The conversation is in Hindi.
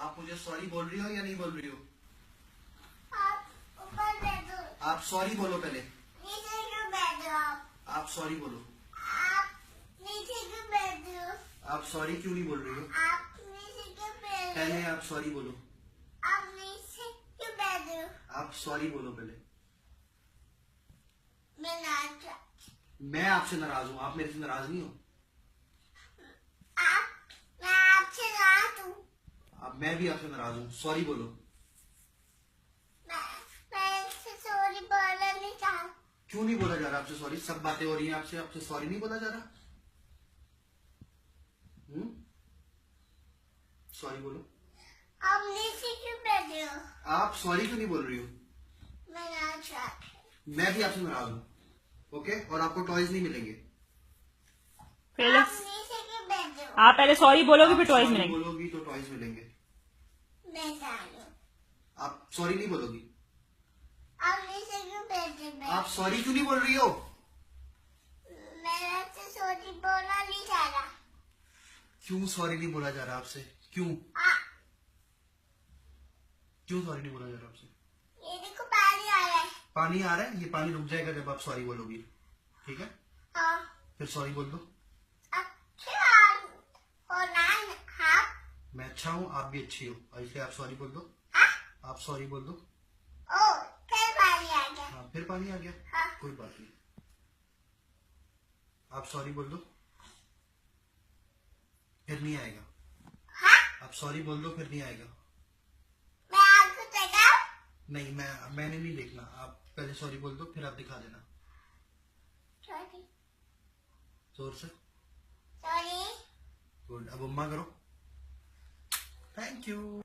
आप मुझे सॉरी बोल रही हो या नहीं बोल रही हो? आप ऊपर बैठो। आप सॉरी बोलो पहले। नीचे क्यों बैठे हो आप सॉरी बोलो। आप नीचे क्यों बैठे हो? आप सॉरी क्यों नहीं बोल रही हो? आप नीचे क्यों बैठे हो? पहले आप सॉरी बोलो। आप नीचे क्यों बैठे हो? आप सॉरी बोलो पहले। मैं नाच। मैं आपसे नाराज हूँ, आप मेरे से नाराज नहीं हो। मैं आपसे नाराज हूँ। अब मैं भी आपसे नाराज हूँ, सॉरी बोलो। मैं इससे सॉरी बोलना नहीं चाहता। क्यों नहीं बोला जा रहा आपसे सॉरी? सब बातें हो रही हैं आपसे, आपसे सॉरी नहीं बोला जा रहा? सॉरी बोलो। आप नीचे क्यों बैठे हो? आप सॉरी क्यों नहीं बोल रही हो? मैं नाच। मैं भी आपसे नाराज हूँ, ओके? और आपको टॉयज नहीं मिलेंगे। पहले आप नीचे क्यों बैठे हो? आप पहले सॉरी बोलोगे फिर टॉयज सॉरी मिलेंगे। बोलोगी तो टॉयज मिलेंगे। मैं जानू। आप सॉरी नहीं बोलोगी। आप नीचे क्यों बैठे हो? आप सॉरी क्यों नहीं बोल रही हो? मैं आपसे सॉरी बोलना नहीं चाह रहा। क्यों सॉरी नहीं बोला जा रहा आपसे? क्यों क्यों सॉरी नहीं बोला जा रहा आपसे? ये देखो पानी आ रहा है। पानी आ रहा है, ये पानी रुक जाएगा जब आप सॉरी बोलोगी, ठीक है? हाँ। फिर सॉरी बोल दो। हाँ। मैं अच्छा हूँ, आप भी अच्छी हो, और इसलिए आप सॉरी बोल दो। आप सॉरी बोल दो। ओ, फिर पानी आ गया। हाँ, फिर पानी आ गया। हाँ। कोई बात नहीं, आप सॉरी बोल दो, फिर नहीं आएगा। हाँ? आप सॉरी बोल दो, फिर नहीं आएगा। मैं आपको दिखाऊं? नहीं, मैंने नहीं देखना। आप पहले सॉरी बोल दो, फिर आप दिखा देना सॉरी। जोर से। सॉरी। गुड, अब अम्मा करो। Thank you.